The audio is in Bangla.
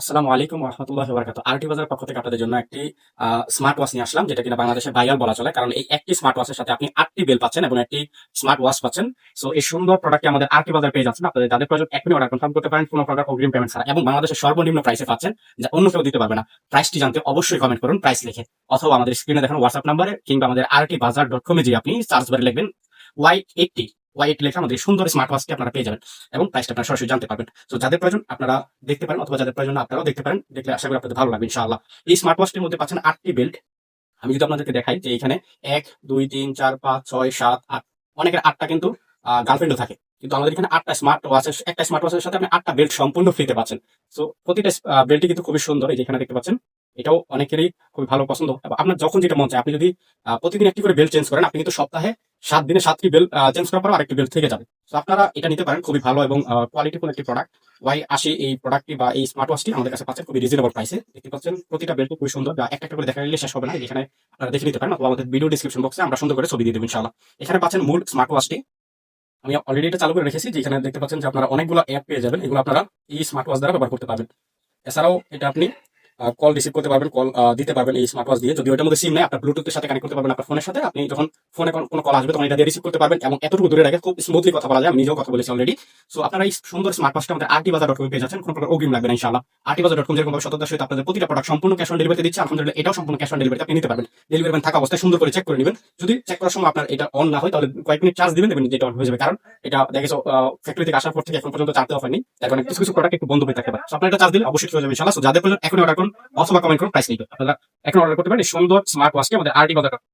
আসসালামু আলাইকুম রহমতুল্লাহ বারাকাতুহু। আরটি বাজারের পক্ষ থেকে আপনাদের জন্য একটি স্মার্ট ওয়াচ নিয়ে আসলাম, যেটা কিনা বাংলাদেশে ভাইরাল বলা চলে। কারণ এই একটি স্মার্ট ওয়াচের সাথে আপনি 8টি বেল পাচ্ছেন এবং একটি স্মার্ট ওয়াচ পাচ্ছেন। সো এই সুন্দর প্রোডাক্টটি আমাদের আরটি বাজার পেয়ে যাচ্ছেন। আপনাদের যাদের প্রয়োজন এখনই অর্ডার কনফার্ম করতে পারেন, কোনো প্রকার অগ্রিম পেমেন্ট ছাড়া, এবং বাংলাদেশের সর্বনিম্ন প্রাইসে পাচ্ছেন, যা অন্য কেউ দিতে পারবে না। প্রাইসটি জানতে অবশ্যই কমেন্ট করুন প্রাইস লিখে, অথবা আমাদের স্ক্রিনে দেখানো হোয়াটসঅ্যাপ নাম্বারে কিংবা আমাদের artbazaar.com যে আপনি সার্চ বারে লিখবেন Y80 Y80 লেখা আমাদের সুন্দর স্মার্ট ওয়াচটি আপনারা পেয়ে যাবেন এবং প্রাইসটা আপনারা সরাসরি জানতে পারবেন। তো যাদের প্রয়োজন আপনারা দেখতে পারেন, অথবা যাদের প্রয়োজন আপনারাও দেখতে পারেন। দেখলে আশা করি আপনাদের ভালো লাগবে ইনশাআল্লাহ। এই স্মার্ট ওয়াচটির মধ্যে পাচ্ছেন 8টি বেল্ট। আমি যদি আপনাদেরকে দেখাই যে এখানে 1 2 3 4 5 6 7 8, অনেকের 8টা কিন্তু গার্লফ্রেন্ডও থাকে, কিন্তু আমাদের এখানে 8টা স্মার্ট ওয়াচের, একটা স্মার্ট ওয়াচের সাথে আপনি 8টা বেল্ট সম্পূর্ণ ফ্রিতে পাচ্ছেন। সো প্রতিটা বেল্টই কিন্তু খুবই সুন্দর, এই যেখানে দেখতে পাচ্ছেন। এটাও অনেকেরই খুবই ভালো পছন্দ। আপনার যখন যেটা মন চায়, আপনি যদি প্রতিদিন একটি করে বেল্ট চেঞ্জ করেন, আপনি কিন্তু সপ্তাহে 7 দিনে 7টি বেল্ট চেঞ্জ করার পর আরেকটি বেল্ট থেকে যাবে। তো আপনারা এটা নিতে পারেন, খুবই ভালো এবং কোয়ালিটিফুল একটি প্রোডাক্ট। Y80 এই প্রোডাক্টটি বা এই স্মার্ট ওয়াচটি আমাদের কাছে পাচ্ছেন খুবই রিজনেবল প্রাইসে। দেখতে পাচ্ছেন প্রতিটা বেল্ট খুবই সুন্দর, একটা একটা করে দেখা গেলে শেষ হবে না। এখানে আপনারা দেখে নিতে পারেন, অথবা আমাদের ভিডিও ডিসক্রিপশন বক্সে আমরা সুন্দর করে ছবি দিয়ে দেবো ইনশাআল্লাহ। এখানে পাচ্ছেন মূল স্মার্ট ওয়াচটি। আমি অলরেডি এটা চালু করে রেখেছি, যেখানে দেখতে পাচ্ছেন যে আপনারা অনেকগুলো অ্যাপ পেয়ে যাবেন। এগুলো আপনারা এই স্মার্ট ওয়াচ দ্বারা ব্যবহার করতে পারবেন। এছাড়াও এটা আপনি কল রিসিভ করতে পারবেন, কল দিতে পারবেন এই স্মার্ট ওয়াচ দিয়ে। যদি ওইটার মধ্যে সিম নেই, আপনার ব্লুটুথের সাথে কানেক্ট করতে পারবেন আপনার ফোনের সাথে। আপনি যখন ফোনে কোনো কল আসবে তখন এটা দিয়ে রিসিভ করতে পারবেন, এবং এতটুকু দূরে রেখে খুব স্মুথলি কথা বলা যায়। আমি নিজেও কথা বলেছি অলরেডি। সো আপনারা এই সুন্দর স্মার্ট ওয়াচটা আমাদের artbazaar.com পেয়ে যাচ্ছেন, কোনো প্রকার অগ্রিম লাগবে না ইনশাআল্লাহ। artbazaar.com যেরকম ভাবে সততার সহিত আপনাদের প্রতিটা প্রোডাক্ট সম্পূর্ণ ক্যাশ অন ডেলিভারিতে দিচ্ছে, আলহামদুলিল্লাহ এটাও সম্পূর্ণ ক্যাশ অন ডেলিভারিতে আপনি নিতে পারবেন। ডেলিভারি ম্যান থাকা অবস্থায় সুন্দর করে চেক করে নেবেন। যদি চেক করার সময় আপনার এটা অন না হয়, তাহলে কয়েক মিনিট চার্জ দিবেন, যেটা অন হয়ে যাবে। কারণ এটা দেখেছো ফ্যাক্টরি থেকে আসার পর থেকে এখন পর্যন্ত চার্জ দেওয়া হয়নি, তার কারণে কিছু কিছু প্রোডাক্ট একটু বন্ধ হয়ে থাকতে পারে। আপনার এটা চার্জ দিলে অবশ্যই হয়ে যাবে ইনশাআল্লাহ। সো যাদের প্রয়োজন এখনই অর্ডার করুন, অথবা কমেন্ট করুন প্রাইস নিতে। আপনারা এখন অর্ডার করতে পারেন এই সুন্দর স্মার্ট ওয়াচটি আমাদের আরটি বাজার।